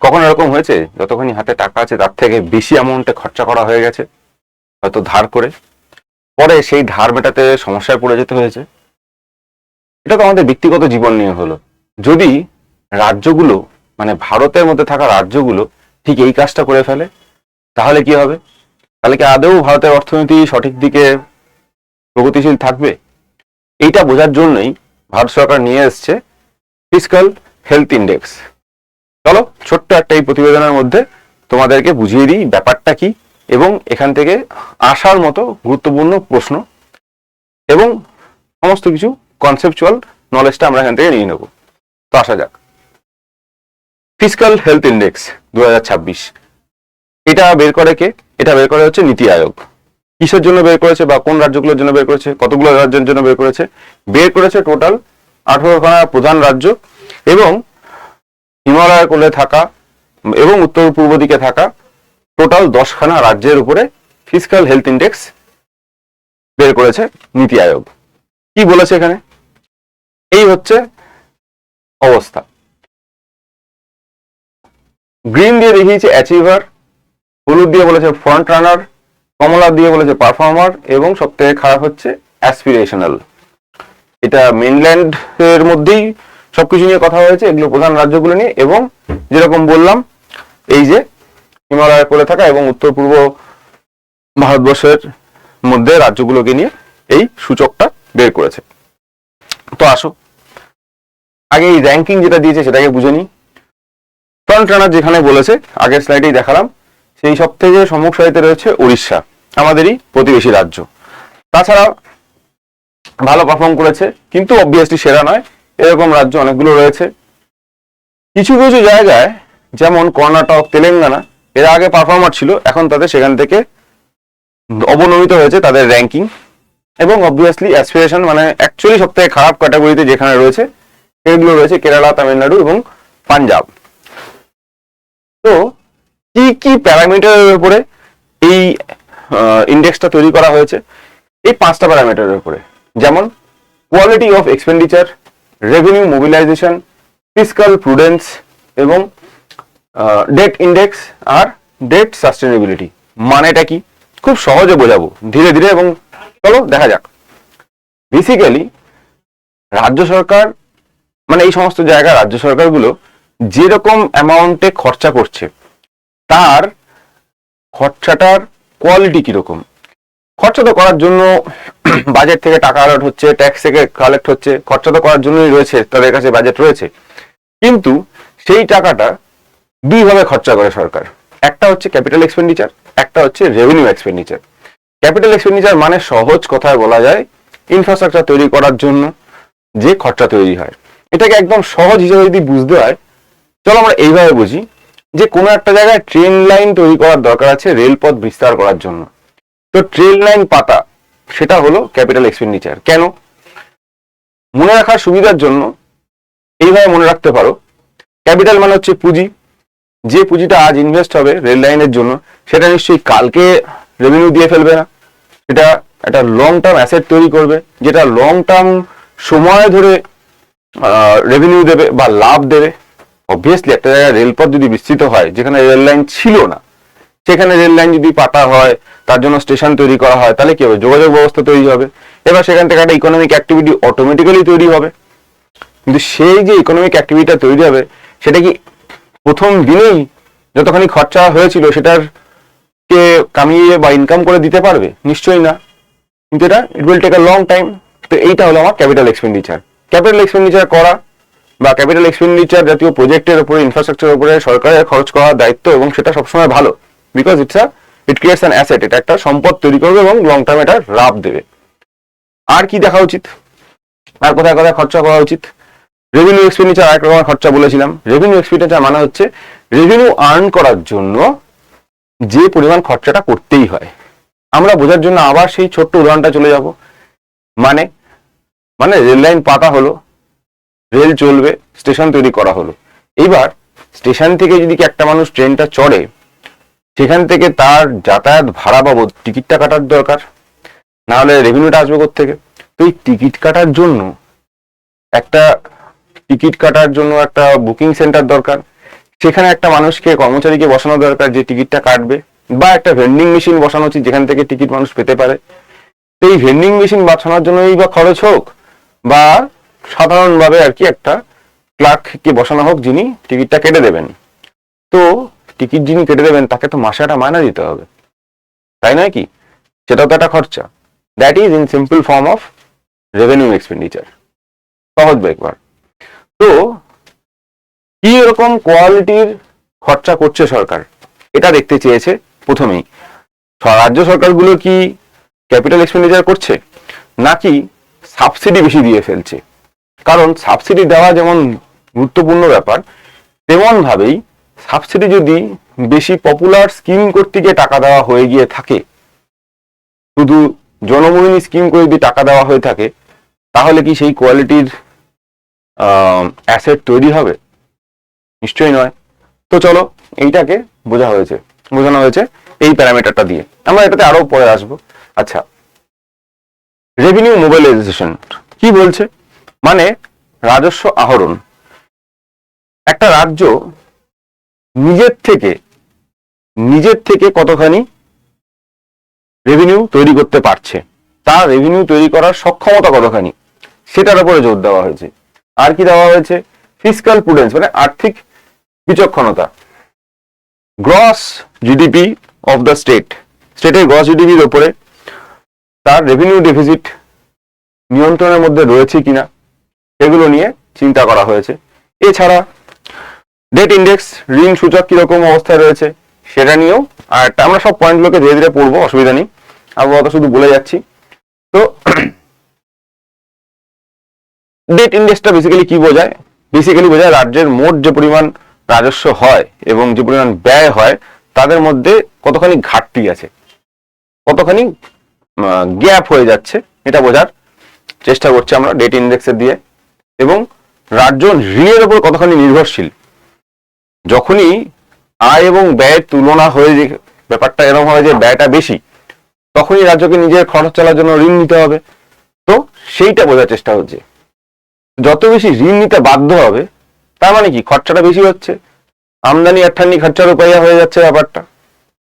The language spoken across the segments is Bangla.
কখন এরকম হয়েছে যতখানি হাতে টাকা আছে তার থেকে বেশি অ্যামাউন্টে খরচা করা হয়ে গেছে, হয়তো ধার করে, পরে সেই ধার মেটাতে সমস্যায় পড়ে যেতে হয়েছে? এটা তো আমাদের ব্যক্তিগত জীবন নিয়ে হলো। যদি রাজ্যগুলো, মানে ভারতের মধ্যে থাকা রাজ্যগুলো ঠিক এই কাজটা করে ফেলে, তাহলে কি হবে? তাহলে কি আদৌ ভারতের অর্থনীতি সঠিক দিকে প্রগতিশীল থাকবে? এইটা বোঝার জন্যই ভারত সরকার নিয়ে এসছে ফিসকাল হেলথ ইন্ডেক্স। চলো ছোট্ট একটা এই প্রতিবেদনের মধ্যে তোমাদেরকে বুঝিয়ে দিই ব্যাপারটা কি, এবং এখান থেকে আসার মতো গুরুত্বপূর্ণ প্রশ্ন এবং সমস্ত কিছু কনসেপচুয়াল নলেজটা আমরা এখান থেকে নিয়ে নেব। তো আসা যাক। ফিসকাল হেলথ ইন্ডেক্স 2026, এটা বের করে কে? এটা বের করে হচ্ছে নীতি আয়োগ। কিসের জন্য বের করেছে বা কোন রাজ্যগুলোর জন্য বের করেছে, কতগুলো রাজ্যের জন্য বের করেছে? বের করেছে টোটাল 18খানা প্রধান রাজ্য এবং হিমালয়ের কোলে থাকা এবং উত্তর পূর্ব দিকে থাকা টোটাল 10খানা রাজ্যের উপরে ফিসকাল হেলথ ইন্ডেক্স বের করেছে নীতি আয়োগ। কি বলেছে এখানে? এই হচ্ছে অবস্থা। গ্রিন দিয়ে দেখিয়েছে অ্যাচিভার, হলুদ দিয়ে বলেছে ফ্রন্ট রানার, কমলা দিয়ে বলেছে পারফর্মার, এবং সব থেকে খারাপ হচ্ছে অ্যাসপিরেশনাল। এটা মেনল্যান্ড এর মধ্যেই সবকিছু নিয়ে কথা হয়েছে, এগুলো প্রধান রাজ্যগুলো নিয়ে, এবং যেরকম বললাম এই যে হিমালয়ের কোলে থাকা এবং উত্তর পূর্ব ভারতবর্ষের মধ্যে রাজ্যগুলোকে নিয়ে এই সূচকটা বের করেছে। তো আসো আগে এই র্যাঙ্কিং যেটা দিয়েছে সেটাকে বুঝে নিই। ফ্রন্ট রানার যেখানে বলেছে, আগের স্লাইডেই দেখালাম, সেই সব থেকে সম্মুখ সারিতে রয়েছে উড়িষ্যা, আমাদেরই প্রতিবেশী রাজ্য। তাছাড়া ভালো পারফর্ম করেছে, কিন্তু অবভিয়াসলি সেরা নয়, এরকম রাজ্য অনেকগুলো রয়েছে। কিছু কিছু জায়গায় যেমন কর্ণাটক, তেলেঙ্গানা, এরা আগে পারফর্মার ছিল, এখন তাদের সেখান থেকে অবনমিত হয়েছে তাদের র্যাঙ্কিং। এবং অবভিয়াসলি অ্যাসপিরেশন, মানে অ্যাকচুয়ালি সব থেকে খারাপ ক্যাটাগরিতে যেখানে রয়েছে সেগুলো রয়েছে কেরালা, তামিলনাড়ু এবং পাঞ্জাব। তো কি কি প্যারামিটারের উপরে এই ইন্ডেক্সটা তৈরি করা হয়েছে? এই 5টা প্যারামিটারের উপরে, যেমন quality of expenditure, revenue mobilisation, fiscal prudence এবং ডেট ইন্ডেক্স আর ডেট সাস্টেনেবিলিটি। মানেটা কি? খুব সহজে বোঝাবো ধীরে ধীরে, এবং চলো দেখা যাক। বেসিক্যালি রাজ্য সরকার, মানে এই সমস্ত জায়গায় রাজ্য সরকারগুলো যেরকম অ্যামাউন্টে খরচা করছে, তার খরচাটার কোয়ালিটি কিরকম। খরচা তো করার জন্য বাজেট থেকে টাকা অ্যালট হচ্ছে, ট্যাক্স থেকে কালেক্ট হচ্ছে, খরচা তো করার জন্যই রয়েছে, তাদের কাছে বাজেট রয়েছে। কিন্তু সেই টাকাটা দুইভাবে খরচা করে সরকার, একটা হচ্ছে ক্যাপিটাল এক্সপেন্ডিচার, একটা হচ্ছে রেভিনিউ এক্সপেন্ডিচার। ক্যাপিটাল এক্সপেন্ডিচার মানে সহজ কথায় বলা যায় ইনফ্রাস্ট্রাকচার তৈরি করার জন্য যে খরচা তৈরি হয়। এটাকে একদম সহজ হিসেবে যদি বুঝতে হয়, চলো আমরা এইভাবে বুঝি যে কোনো একটা জায়গায় ট্রেন লাইন তৈরি করার দরকার আছে রেলপথ বিস্তার করার জন্য। তো ট্রেন লাইন পাতা, সেটা হলো ক্যাপিটাল এক্সপেন্ডিচার। কেন? মনে রাখার সুবিধার জন্য এইভাবে মনে রাখতে পারো, ক্যাপিটাল মানে হচ্ছে পুঁজি। যে পুঁজিটা আজ ইনভেস্ট হবে রেল লাইনের জন্য, সেটা নিশ্চয়ই কালকে রেভিনিউ দিয়ে ফেলবে না, সেটা একটা লং টার্ম অ্যাসেট তৈরি করবে, যেটা লং টার্ম সময় ধরে রেভিনিউ দেবে বা লাভ দেবে। অবভিয়াসলি একটা জায়গায় রেলপথ যদি বিস্তৃত হয়, যেখানে রেল লাইন ছিল না, সেখানে রেল লাইন যদি পাতা হয়, তার জন্য স্টেশন তৈরি করা হয়, তাহলে কি হবে? যোগাযোগ ব্যবস্থা তৈরি হবে, এবার সেখান থেকে একটা ইকোনমিক অ্যাক্টিভিটি অটোমেটিক্যালি তৈরি হবে। কিন্তু সেই যে ইকোনমিক অ্যাক্টিভিটিটা তৈরি হবে, সেটা কি প্রথম দিনেই যতখানি খরচা হয়েছিল সেটার কে কামিয়ে বা ইনকাম করে দিতে পারবে? নিশ্চয়ই না। কিন্তু এটা it will take a long time. তো এইটা হলো আমার ক্যাপিটাল এক্সপেন্ডিচার। ক্যাপিটাল এক্সপেন্ডিচার করা বা ক্যাপিটাল এক্সপেন্ডিচার জাতীয় প্রজেক্টের উপরে, ইনফ্রাস্ট্রাকচারের উপরে সরকারের খরচ করার দায়িত্ব, এবং সেটা সবসময় ভালো, because it creates an asset. এটা একটা সম্পদ তৈরি করবে এবং লং টার্ম এটা লাভ দেবে। আর কি দেখা উচিত? আর কোথায় কোথায় খরচা করা উচিত? রেভিনিউ এক্সপেন্ডিচার আরেক রকমের খরচা বলেছিলাম। রেভিনিউ এক্সপেন্ডিচার মানে হচ্ছে রেভিনিউ আর্ন করার জন্য যে পরিমাণ খরচাটা করতেই হয়। আমরা বোঝার জন্য আবার সেই ছোট্ট উদাহরণটা চলে যাব। মানে মানে রেল লাইন পাতা হলো, রেল চলবে, স্টেশন তৈরি করা হলো। এইবার স্টেশন থেকে যদি একটা মানুষ ট্রেনটা চড়ে, সেখান থেকে তার যাতায়াত ভাড়া বাবদ টিকিটটা কাটার দরকার, না হলে রেভিনিউটা আসবে কোত্থেকে? তো এই টিকিট কাটার জন্য একটা বুকিং সেন্টার দরকার। সেখানে একটা মানুষকে, কর্মচারীকে বসানো দরকার যে টিকিটটা কাটবে, বা একটা ভেন্ডিং মেশিন বসানো উচিত যেখান থেকে টিকিট মানুষ পেতে পারে। তো এই ভেন্ডিং মেশিন বাঁচানোর জন্যই বা খরচ হোক, বা সাধারণভাবে আর কি একটা ক্লার্ককে বসানো হোক যিনি টিকিটটা কেটে দেবেন, তো টিকিট যিনি কেটে দেবেন তাকে তো মাসে একটা মায়না দিতে হবে, তাই নয় কি? সেটাও তো একটা খরচা। That is in simple form of revenue expenditure. সহজ ব্যাপার। তো কি এরকম কোয়ালিটির খরচা করছে সরকার, এটা দেখতে চেয়েছে প্রথমেই। রাজ্য সরকারগুলো কি ক্যাপিটাল এক্সপেন্ডিচার করছে, নাকি সাবসিডি বেশি দিয়ে ফেলছে? কারণ সাবসিডি দেওয়া যেমন গুরুত্বপূর্ণ ব্যাপার, তেমন ভাবেই সাবসিডি যদি বেশি পপুলার স্কিম করতে গিয়ে টাকা দেওয়া হয়ে গিয়ে থাকে, শুধু জনমোহিনী স্কিম করে যদি টাকা দেওয়া হয়ে থাকে, তাহলে কি সেই কোয়ালিটির অ্যাসেট তৈরি হবে? নিশ্চয়ই নয়। তো চলো এইটাকে বোঝানো হয়েছে এই প্যারামিটারটা দিয়ে। আমরা এটাতে আরো পরে আসবো। আচ্ছা, রেভিনিউ মোবিলাইজেশন কি বলছে? মানে রাজস্ব আহরণ। একটা রাজ্য নিজের থেকে কতখানি রেভিনিউ তৈরি করতে পারছে, তার রেভিনিউ তৈরি করার সক্ষমতা কতখানি, সেটার উপরে জোর দেওয়া হয়েছে। আর কি দেওয়া হয়েছে? ফিসক্যাল প্রুডেন্স, মানে আর্থিক বিচক্ষণতা। গ্রস জিডিপি অফ দ্য স্টেটের গ্রস জিডিপির উপরে তার রেভিনিউ ডেফিসিট নিয়ন্ত্রণের মধ্যে রয়েছে কিনা, এগুলো নিয়ে চিন্তা করা হয়েছে। এছাড়া ডেট ইন্ডেক্স, ঋণ সূচক কিরকম অবস্থায় রয়েছে সেটা নিয়েও। আর আমরা সব পয়েন্টগুলোকে ধীরে ধীরে পড়বো, অসুবিধা নেই, আবহাওয়া শুধু বলে যাচ্ছি। তো ডেট ইন্ডেক্সটা বেসিক্যালি কি বোঝায়? বেসিক্যালি বোঝায় রাজ্যের মোট যে পরিমাণ রাজস্ব হয় এবং যে পরিমাণ ব্যয় হয় তাদের মধ্যে কতখানি ঘাটতি আছে, কতখানি গ্যাপ হয়ে যাচ্ছে, এটা বোঝার চেষ্টা করছি আমরা ডেট ইন্ডেক্সের দিয়ে। এবং রাজ্য ঋণের উপর কতখানি নির্ভরশীল। যখনই আয় এবং ব্যয়ের তুলনা হয়ে যে ব্যাপারটা এরকম হয় যে ব্যয়টা বেশি, তখনই রাজ্যকে নিজের খরচ চালার জন্য ঋণ নিতে হবে। তো সেইটা বোঝার চেষ্টা হচ্ছে। যত বেশি ঋণ নিতে বাধ্য হবে, তার মানে কি খরচাটা বেশি হচ্ছে, আমদানি আঠানি খরচার উপায় হয়ে যাচ্ছে ব্যাপারটা।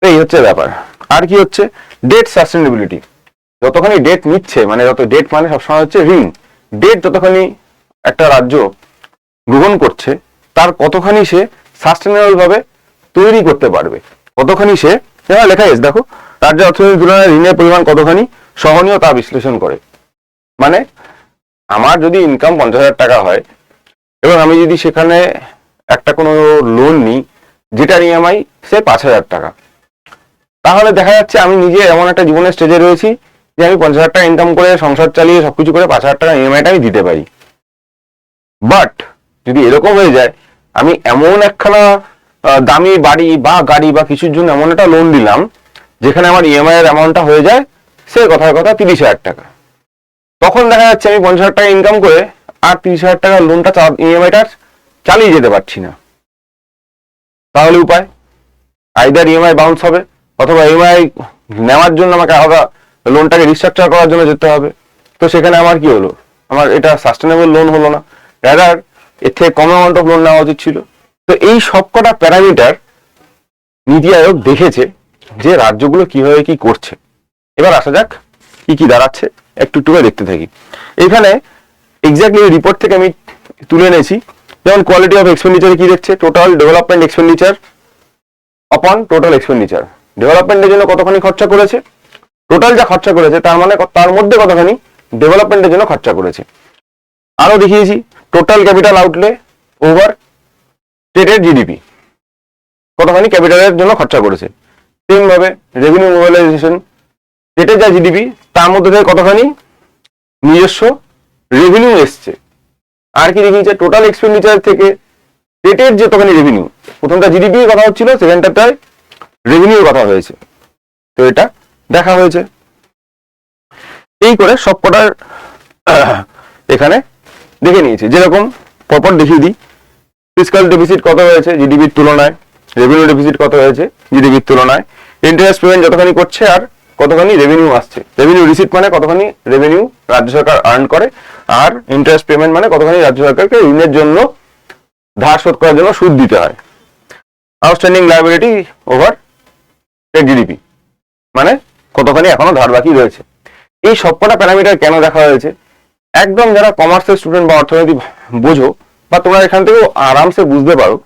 এই হচ্ছে ব্যাপার। আর কি হচ্ছে? Date sustainability. যতখানি ডেট নিচ্ছে, মানে যত ডেট মানে সবসময় হচ্ছে ঋণ, ডেট যতখানি একটা রাজ্য গ্রহণ করছে তার কতখানি সে সাস্টেনেবল ভাবে তৈরি করতে পারবে, কতখানি সে লেখা আছে দেখো, রাজ্য অর্থনীতির তুলনায় ঋণের পরিমাণ কতখানি সহনীয় তা বিশ্লেষণ করে। মানে আমার যদি ইনকাম 50,000 টাকা হয় এবং আমি যদি সেখানে একটা কোনো লোন নিই যেটার ইএমআই সে 5,000 টাকা, তাহলে দেখা যাচ্ছে আমি নিজে এমন একটা জীবনের স্টেজে রয়েছি যে আমি 50,000 টাকা ইনকাম করে সংসার চালিয়ে সবকিছু করে 5,000 টাকা ইএমআইটা আমি দিতে পারি। বাট যদি এরকম হয়ে যায়, আমি এমন একখানা দামি বাড়ি বা গাড়ি বা কিছুর জন্য এমন একটা লোন দিলাম যেখানে আমার ইএমআই এর অ্যামাউন্টটা হয়ে যায় সে কথার কথা 30,000 টাকা, তখন দেখা যাচ্ছে আমি 50,000 টাকা ইনকাম করে আর 30,000 টাকা লোনটা ইএমআইটা চালিয়ে যেতে পারছি না। তাহলে উপায়, আইদার ইএমআই বাউন্স হবে, অথবা ইএমআই নেওয়ার জন্য আমাকে আলাদা লোনটাকে রিস্ট্রাকচার করার জন্য যেতে হবে। তো সেখানে আমার কি হলো? আমার এটা সাস্টেনেবল লোন হলো না, রাদার এর থেকে কম অ্যামাউন্ট অফ লোন নেওয়া উচিত ছিল। তো এই সবকটা প্যারামিটার নীতি আয়োগ দেখেছে যে রাজ্যগুলো কিভাবে কি করছে। এবার আসা যাক কি কি দাঁড়াচ্ছে, একটু একটু করে দেখতে থাকি। এখানে এক্স্যাক্টলি রিপোর্ট থেকে আমি তুলে এনেছি। যেমন কোয়ালিটি অফ এক্সপেন্ডিচারে কি দেখছে? Total development expenditure upon total expenditure. ডেভেলপমেন্টের জন্য কতখানি খরচা করেছে, টোটাল যা খরচা করেছে তার মানে তার মধ্যে কতখানি ডেভেলপমেন্টের জন্য খরচা করেছে। আরো দেখিয়েছি টোটাল ক্যাপিটাল আউটলে ওভার স্টেটের জিডিপি, কতখানি ক্যাপিটালের জন্য খরচা করেছে। সেম ভাবে রেভিনিউ মোবিলাইজেশন, স্টেটের যা জিডিপি তার মধ্যে থেকে কতখানি নিজস্ব রেভিনিউ এসছে। আর কি দেখিয়েছে? টোটাল এক্সপেন্ডিচার থেকে স্টেটের যতখানি রেভিনিউ, প্রথমটা জিডিপি কথা হচ্ছিল, সেকেন্ডটায় রেভিনিউর কথা হয়েছে। তো এটা দেখা হয়েছে। এই করে সবকটার এখানে দেখে নিয়েছি। যেরকম পরপর দেখিয়ে দিই, ফিসক্যাল ডেফিসিট কত হয়েছে জিডিপির তুলনায়, রেভিনিউ ডেফিসিট কত হয়েছে জিডিপির তুলনায়, ইন্টারেস্ট পেমেন্ট যতখানি করছে আর কতখানি রেভিনিউ আসছে, রেভিনিউ রিসিট মানে কতখানি রেভিনিউ রাজ্য সরকার আর্ন করে, আর ইন্টারেস্ট পেমেন্ট মানে কতখানি রাজ্য সরকারকে ঋণের জন্য ধার শোধ করার জন্য সুদ দিতে হয়। Outstanding liability over state GDP, মানে কতখানি এখনো ধার বাকি রয়েছে। এই সবকটা প্যারামিটার কেন দেখা হয়েছে, একদম যারা কমার্সের স্টুডেন্ট বা অর্থনীতি বোঝো বা তোমরা এখান থেকেও আরামসে বুঝতে পারো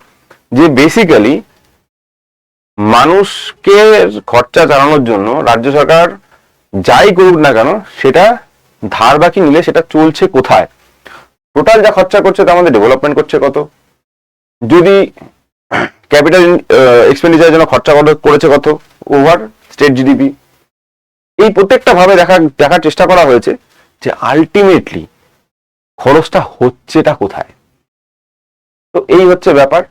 যে বেসিক্যালি মানুষকে খরচা চালানোর জন্য রাজ্য সরকার যাই করুক না কেন সেটা ধার বাকি নিলে সেটা চলছে কোথায়, টোটাল যা খরচা করছে তার মধ্যে ডেভেলপমেন্ট করছে কত, যদি ক্যাপিটাল এক্সপেন্ডিচারের জন্য খরচা করেছে কত ওভার স্টেট জিডিপি। এই প্রত্যেকটা ভাবে দেখার চেষ্টা করা হয়েছে যে আলটিমেটলি খরচটা হচ্ছেটা কোথায়। তো এই হচ্ছে ব্যাপার।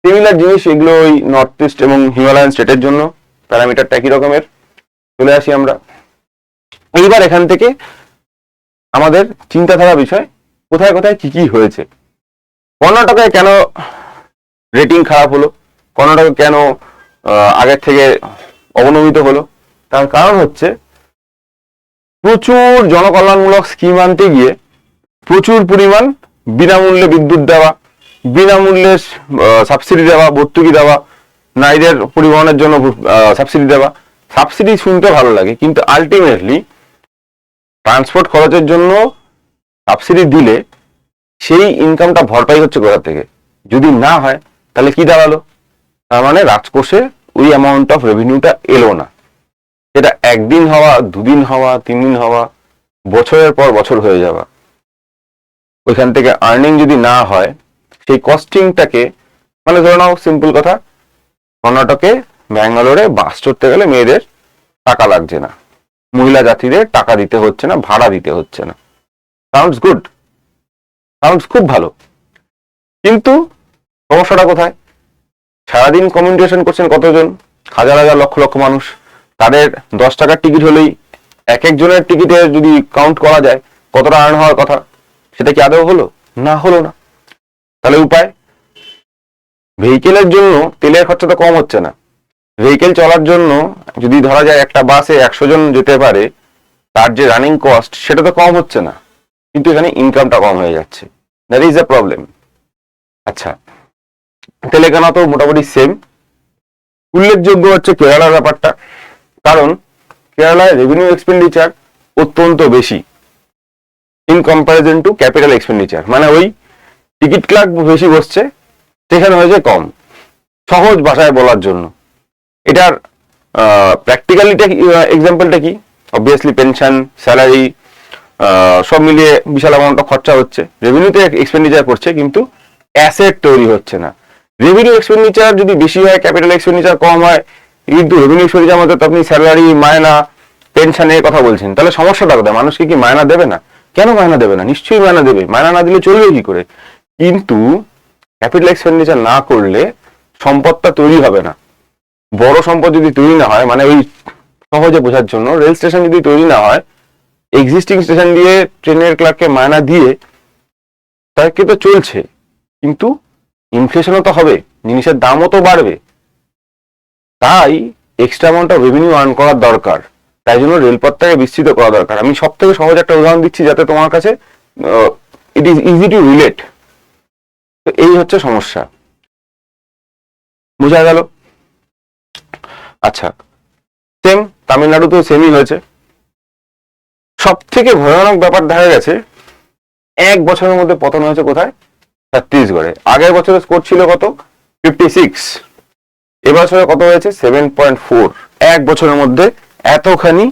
সিমিলার জিনিস এগুলো ওই নর্থ ইস্ট এবং হিমালয়ান স্টেটের জন্য প্যারামিটারটা একই রকমের। চলে আসি আমরা এইবার এখান থেকে আমাদের চিন্তাধারা বিষয় কোথায় কোথায় কি কি হয়েছে। কর্ণাটকায় কেন রেটিং খারাপ হলো, কর্ণাটকে কেন আগের থেকে অবনমিত হলো, তার কারণ হচ্ছে প্রচুর জনকল্যাণমূলক স্কিম আনতে গিয়ে প্রচুর পরিমাণ বিনামূল্যে বিদ্যুৎ দেওয়া, বিনামূল্যে সাবসিডি দেওয়া, ভর্তুকি দেওয়া, নারীদের পরিবহনের জন্য সাবসিডি দেওয়া। সাবসিডি শুনতে ভালো লাগে, কিন্তু আলটিমেটলি ট্রান্সপোর্ট খরচের জন্য সাবসিডি দিলে সেই ইনকামটা ভরপাই হচ্ছে কোথা থেকে, যদি না হয় তাহলে কি দাঁড়ালো, তার মানে রাজকোষে ওই অ্যামাউন্ট অফ রেভিনিউটা এলো না। সেটা একদিন হওয়া, দুদিন হওয়া, 3 দিন হওয়া, বছরের পর বছর হয়ে যাওয়া, ওইখান থেকে আর্নিং যদি না হয় সেই কস্টিংটাকে, মানে ধরে নাও সিম্পল কথা, কর্ণাটকে ব্যাঙ্গালোরে বাস চড়তে গেলে মেয়েদের টাকা লাগছে না, মহিলা যাত্রীদের টাকা দিতে হচ্ছে না, ভাড়া দিতে হচ্ছে না। সাউন্ডস গুড, সাউন্ডস খুব ভালো, কিন্তু সমস্যাটা কোথায়? সারাদিন কমিউনিকেশন করছেন কতজন, হাজার হাজার লক্ষ লক্ষ মানুষ, তাদের 10 টাকার টিকিট হলেই এক একজনের টিকিটে যদি কাউন্ট করা যায় কতটা আর্ন হওয়ার কথা, সেটা কি আদৌ হলো? না, হলো না। তাহলে উপায়, ভেহিকেলের জন্য তেলের খরচা তো কম হচ্ছে না। ভেহিকেল চলার জন্য যদি ধরা যায় একটা বাসে 100 জন যেতে পারে, তার যে রানিং কস্ট সেটা তো কম হচ্ছে না, কিন্তু এখানে ইনকামটা কম হয়ে যাচ্ছে। That is the problem. আচ্ছা, তেলেঙ্গানা তো মোটামুটি সেম। উল্লেখযোগ্য হচ্ছে কেরালার ব্যাপারটা, কারণ কেরালায় রেভিনিউ এক্সপেন্ডিচার অত্যন্ত বেশি in comparison two capital expenditure, মানে ওই টিকিট ক্লার্ক বেশি বসছে, সেখানে হয়েছে কম। সহজ ভাষায় বলার জন্য এটার প্র্যাকটিক্যালিটা এক্সাম্পলটা কি, অবভিয়াসলি পেনশন, স্যালারি সব মিলিয়ে বিশাল অ্যামাউন্ট খরচা হচ্ছে, রেভিনিউতে এক্সপেন্ডিচার করছে কিন্তু অ্যাসেট তৈরি হচ্ছে না। রেভিনিউ এক্সপেন্ডিচার যদি বেশি হয়, ক্যাপিটাল এক্সপেন্ডিচার কম হয়, কিন্তু রেভিনিউ এক্সপেন্ডিচার মধ্যে তো আপনি স্যালারি, মায়না, পেনশনের কথা বলছেন, তাহলে সমস্যাটা কোথায়? মানুষকে কি মায়না দেবে না? কেন মায়না দেবে না? নিশ্চয়ই মায়না দেবে, মায়না না দিলে চলবে কি করে? কিন্তু ক্যাপিটাল এক্সপেন্ডিচার না করলে সম্পদটা তৈরি হবে না। বড় সম্পদ যদি তৈরি না হয়, মানে ওই সহজে বোঝার জন্য, রেল স্টেশন যদি তৈরি না হয়, এক্সিস্টিং স্টেশন দিয়ে ট্রেনের ক্লার্ককে মায়না দিয়ে তাকে তো চলছে, কিন্তু ইনফ্লেশনও তো হবে, জিনিসের দামও তো বাড়বে, তাই extra amount of revenue earn করার দরকার। তাই জন্য রেলপথটাকে বিস্তৃত করা দরকার। আমি সব থেকে সহজ একটা উদাহরণ দিচ্ছি যাতে তোমার কাছে it is easy to relate. তো এই হচ্ছে সমস্যা, বোঝা গেল? আচ্ছা, সেম তামিলনাড়ুতেও সেমই হয়েছে। সব থেকে ভয়ানক ব্যাপার দেখা গেছে, 1 বছরের মধ্যে পতন হয়েছে কোথায়? ছত্তিশগড়ে। আগের বছরের স্কোর ছিল কত? 56। এবছরে কত হয়েছে? 7.4। 1 বছরের মধ্যে এতখানি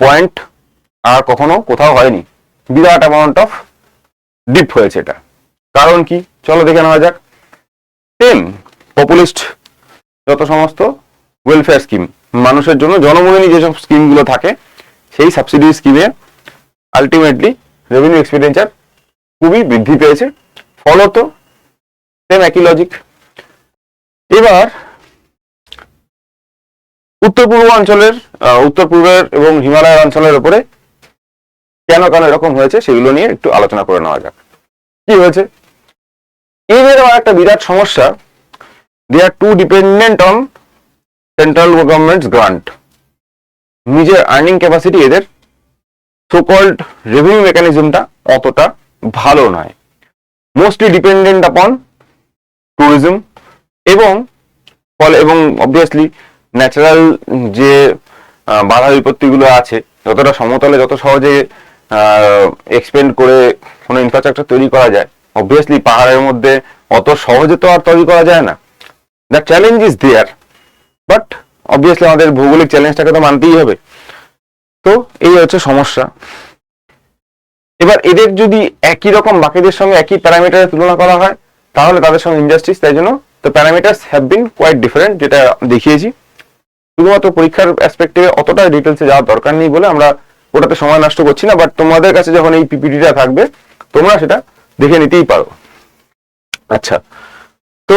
পয়েন্ট আর কখনো কোথাও হয়নি। বিরাট অ্যামাউন্ট অফ ডিপ হয়েছে। এটা কারণ কি চলো দেখে নেওয়া যাক। সেম পপুলিস্ট যত সমস্ত ওয়েলফেয়ার স্কিম, মানুষের জন্য জনমূলনী যেসব স্কিমগুলো থাকে, সেই সাবসিডি স্কিমে আলটিমেটলি রেভিনিউ এক্সপেন্ডিচার খুবই বৃদ্ধি পেয়েছে। ফলত সেম একই লজিক। এবার উত্তর পূর্বের এবং হিমালয়ের অঞ্চলের উপরে কেন এরকম হয়েছে সেগুলো নিয়ে একটু আলোচনা করে নেওয়া যাক। কি হয়েছে? এদের একটা বিরাট সমস্যা, they are too dependent on central governments grant. নিজের আর্নিং ক্যাপাসিটি এদের সো কল্ড রেভিনিউ মেকানিজমটা অতটা ভালো নয়। মোস্টলি ডিপেন্ডেন্ট আপন ট্যুরিজম, এবং ফলে এবং অবভিয়াসলি ন্যাচারাল যে বাধা বিপত্তিগুলো আছে, যতটা সমতলে যত সহজে এক্সপেন্ড করে কোনো ইনফ্রাস্ট্রাকচার তৈরি করা যায়, অবভিয়াসলি পাহাড়ের মধ্যে অত সহজে তো আর তৈরি করা যায় না। The challenge is there, but obviously আমাদের ভৌগোলিক চ্যালেঞ্জটাকে তো মানতেই হবে। তো এই হচ্ছে সমস্যা। এবার এদের যদি একই রকম বাকিদের সঙ্গে একই প্যারামিটারে তুলনা করা হয়, তাহলে তাদের সঙ্গে ইনজাস্টিস। তাই জন্য তো parameters have been quite different, যেটা দেখিয়েছি। শুধুমাত্র পরীক্ষার অ্যাসপেক্টে অতটা ডিটেলসে যাওয়ার দরকার নেই বলে আমরা ওটাতে সময় নষ্ট করছি না, বাট তোমাদের কাছে যখন এই পিপিটিটা থাকবে তোমরা সেটা দেখে নিতেই পারো। আচ্ছা, তো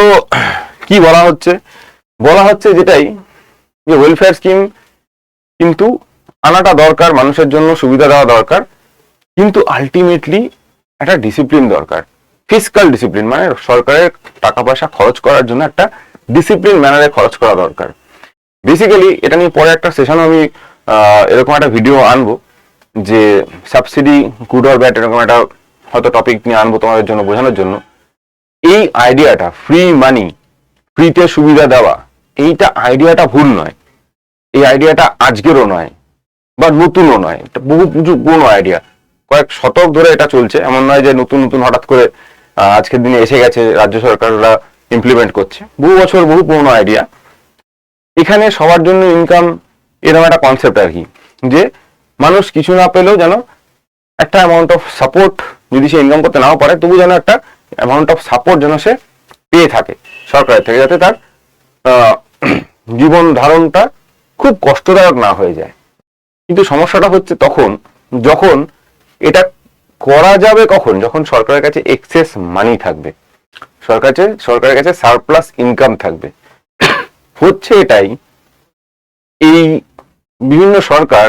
কি বলা হচ্ছে যেটাই, যে ওয়েলফেয়ার স্কিম কিন্তু আনাটা দরকার, মানুষের জন্য সুবিধা দেওয়া দরকার, কিন্তু আলটিমেটলি একটা ডিসিপ্লিন দরকার, ফিসকাল ডিসিপ্লিন, মানে সরকারের টাকা পয়সা খরচ করার জন্য একটা ডিসিপ্লিন ম্যানারে খরচ করা দরকার। বেসিক্যালি এটা নিয়ে পরে একটা সেশন আমি এরকম একটা ভিডিও আনবো, যে সাবসিডি গুড অর ব্যাড, এরকম একটা হয়তো টপিক নিয়ে আনবো তোমাদের জন্য বোঝানোর জন্য। এই আইডিয়াটা, ফ্রি মানি, ফ্রিতে সুবিধা দেওয়া, এইটা আইডিয়াটা ভুল নয়। এই আইডিয়াটা আজকেরও নয় বা নতুনও নয়, এটা বহু পুরনো আইডিয়া, কয়েক শতক ধরে এটা চলছে। এমন নয় যে নতুন নতুন হঠাৎ করে আজকের দিনে এসে গেছে, রাজ্য সরকাররা ইমপ্লিমেন্ট করছে, বহু বছর বহু পুরনো আইডিয়া। এখানে সবার জন্য ইনকাম, এরকম একটা কনসেপ্ট আর কি, যে মানুষ কিছু না পেলেও যেন একটা অ্যামাউন্ট অফ সাপোর্ট, যদি সে ইনকাম করতে নাও পারে তবু যেন একটা অ্যামাউন্ট অফ সাপোর্ট যেন সে পেয়ে থাকে সরকারের থেকে, যাতে তার জীবন ধারণটা খুব কষ্টদায়ক না হয়ে যায়। কিন্তু সমস্যাটা হচ্ছে তখন যখন এটা করা যাবে, কখন, যখন সরকারের কাছে এক্সেস মানি থাকবে, সরকারের কাছে সারপ্লাস ইনকাম থাকবে। হচ্ছে এটাই, এই বিভিন্ন সরকার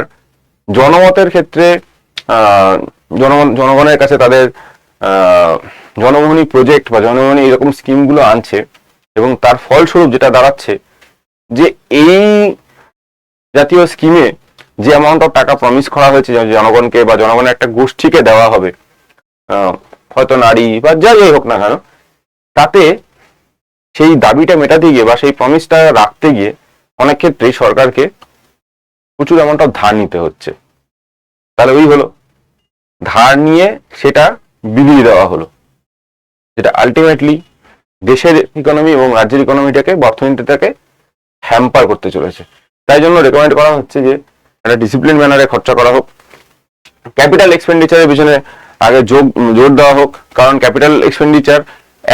জনমতের ক্ষেত্রে জনগণের কাছে তাদের জনমোহনী প্রজেক্ট বা জনমোহনী এরকম স্কিমগুলো আনছে, এবং তার ফলস্বরূপ যেটা দাঁড়াচ্ছে যে এই জাতীয় স্কিমে যে অ্যামাউন্ট অফ টাকা প্রমিস করা হয়েছে জনগণকে বা জনগণের একটা গোষ্ঠীকে দেওয়া হবে, হয়তো নারী বা যাই হোক না কেন, তাতে সেই দাবিটা মেটাতে গিয়ে বা সেই প্রমিসটা রাখতে গিয়ে অনেক ক্ষেত্রেই সরকারকে প্রচুর অ্যামাউন্ট অফ ধার নিতে হচ্ছে। তাহলে ওই হলো, ধার নিয়ে সেটা বিলিয়ে দেওয়া হলো, যেটা আলটিমেটলি দেশের ইকোনমি এবং রাজ্যের ইকোনমিটাকে, অর্থনীতিটাকে হ্যাম্পার করতে চলেছে। তাই জন্য রেকমেন্ড করা হচ্ছে যে একটা ডিসিপ্লিন ম্যানারে খরচা করা হোক, ক্যাপিটাল এক্সপেন্ডিচারের পিছনে আগে জোর দেওয়া হোক, কারণ ক্যাপিটাল এক্সপেন্ডিচার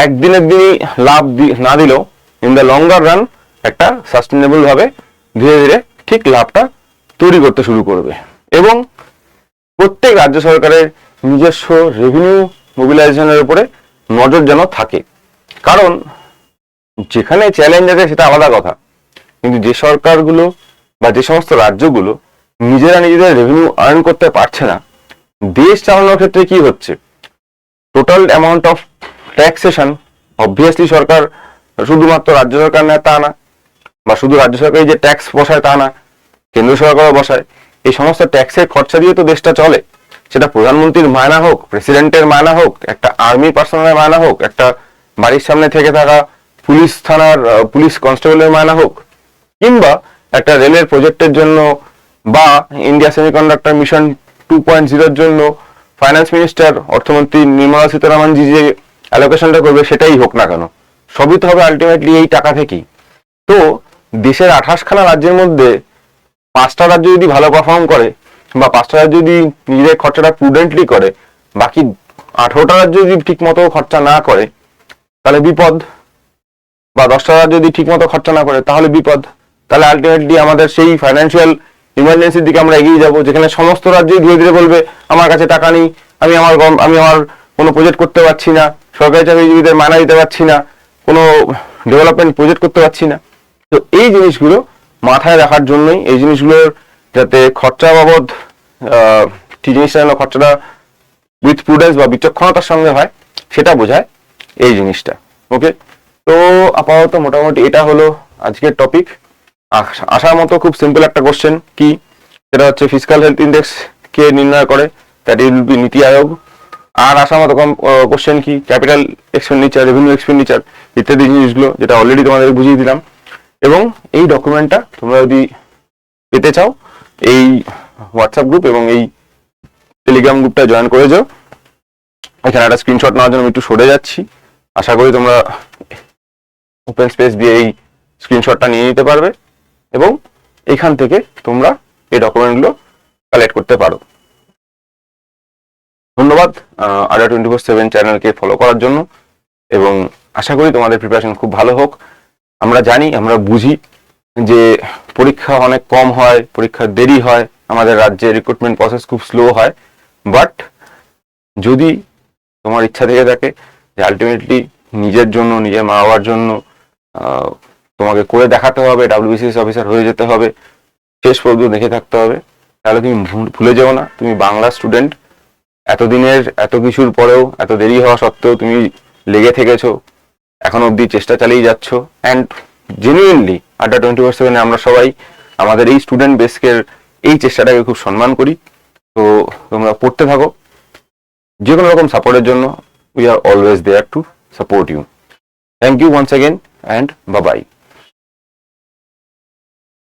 একদিনের দিনই লাভ না দিলেও ইন দ্য লঙ্গার রান একটা সাস্টেনেবল ভাবে ধীরে ধীরে ঠিক লাভটা তৈরি করতে শুরু করবে। এবং প্রত্যেক রাজ্য সরকারের নিজস্ব রেভিনিউ মোবিলাইজেশনের উপরে নজর যেন থাকে, কারণ যেখানে চ্যালেঞ্জ আছে সেটা আলাদা কথা, কিন্তু যে সরকারগুলো বা যে সমস্ত রাজ্যগুলো নিজেরা নিজেদের রেভিনিউ আর্ন করতে পারছে না, দেশ চালানোর ক্ষেত্রে কি হচ্ছে, total amount of taxation obviously সরকার শুধুমাত্র রাজ্য সরকার নেয় তা না, বা শুধু রাজ্য সরকারের যে ট্যাক্স বসায় তা না, কেন্দ্র সরকারও বসায়। এই সমস্ত ট্যাক্সের খরচা দিয়ে তো দেশটা চলে, সেটা প্রধানমন্ত্রীর মায়না হোক, প্রেসিডেন্টের মায়না হোক, একটা আর্মি পার্সোনালের মায়না হোক, একটা বাড়ির সামনে থেকে থাকা পুলিশ থানার পুলিশ কনস্টেবলের মায়না হোক, কিংবা একটা রেলের প্রজেক্টের জন্য বা ইন্ডিয়া সেমিকন্ডাক্টর মিশন 2.0 জন্য ফাইন্যান্স মিনিস্টার অর্থমন্ত্রী নির্মলা সীতারামনজি যে অ্যালোকেশনটা করবে সেটাই হোক না কেন, সবই তো হবে আলটিমেটলি এই টাকা থেকেই। তো দেশের 28খানা রাজ্যের মধ্যে 5টা রাজ্য যদি ভালো পারফর্ম করে, বা 5টা রাজ্য যদি নিজেদের খরচাটা প্রুডেন্টলি করে, বাকি 18টা রাজ্য যদি ঠিক মতো খরচা না করে তাহলে বিপদ, বা 10টা রাজ্য যদি ঠিক মতো খরচা না করে তাহলে বিপদ। তাহলে আলটিমেটলি আমাদের সেই ফাইন্যান্সিয়াল ইমার্জেন্সির দিকে আমরা এগিয়ে যাব, যেখানে সমস্ত রাজ্যই ধীরে ধীরে বলবে আমার কাছে টাকা নেই, আমি আমার কোনো প্রজেক্ট করতে পারছি না, সরকারি চাকরিজীবীদের মায়না দিতে পারছি না, কোনো ডেভেলপমেন্ট প্রজেক্ট করতে পারছি না। তো এই জিনিসগুলো মাথায় রাখার জন্যই, এই জিনিসগুলোর যাতে খরচা বাবদ ঠিক জিনিসটা যেন খরচাটা উইথ প্রুডেন্স বা বিচক্ষণতার সঙ্গে হয়, সেটা বোঝায় এই জিনিসটা। ওকে, তো আপাতত মোটামুটি এটা হলো আজকের টপিক। আসার মতো খুব সিম্পল একটা কোশ্চেন কি, সেটা হচ্ছে ফিসকাল হেলথ ইন্ডেক্স কে নির্ণয় করে, দ্যাট উইল বি নীতি আয়োগ। আর আসার মতো কম কোশ্চেন কি, ক্যাপিটাল এক্সপেন্ডিচার, রেভিনিউ এক্সপেন্ডিচার ইত্যাদি জিনিসগুলো, যেটা অলরেডি তোমাদের বুঝিয়ে দিলাম। এবং এই ডকুমেন্টটা তোমরা যদি পেতে চাও, এই হোয়াটসঅ্যাপ গ্রুপ এবং এই টেলিগ্রাম গ্রুপটা জয়েন করে যাও। এখানে একটা স্ক্রিনশট নেওয়ার জন্য আমি একটু সরে যাচ্ছি, আশা করি তোমরা ওপেন স্পেস দিয়ে এই স্ক্রিনশটটা নিয়ে নিতে পারবে এবং এখান থেকে তোমরা এই ডকুমেন্টগুলো কালেক্ট করতে পারো। ধন্যবাদ আড্ডা 24/7 চ্যানেলকে ফলো করার জন্য, এবং আশা করি তোমাদের প্রিপারেশন খুব ভালো হোক। আমরা জানি, আমরা বুঝি যে পরীক্ষা অনেক কম হয়, পরীক্ষা দেরি হয়, আমাদের রাজ্যে রিক্রুটমেন্ট প্রসেস খুব স্লো হয়, বাট যদি তোমার ইচ্ছা থেকে থাকে যে আলটিমেটলি নিজের জন্য, নিজের মা বাবার জন্য তোমাকে করে দেখাতে হবে, WBCS অফিসার হয়ে যেতে হবে, শেষ পর্যন্ত দেখে থাকতে হবে, তাহলে তুমি ভুলে যেও না তুমি বাংলা স্টুডেন্ট। এতদিনের এত কিছুর পরেও, এত দেরি হওয়া সত্ত্বেও তুমি লেগে থেকেছো, এখন অবধি চেষ্টা চালিয়ে যাচ্ছ। অ্যান্ড জেনুইনলি আড্ডা 24/7 আমরা সবাই আমাদের এই স্টুডেন্ট বেসকের এই চেষ্টাটাকে খুব সম্মান করি। তো তোমরা পড়তে থাকো, যে কোনো রকম সাপোর্টের জন্য we are always there to support you. Thank you once again and bye by.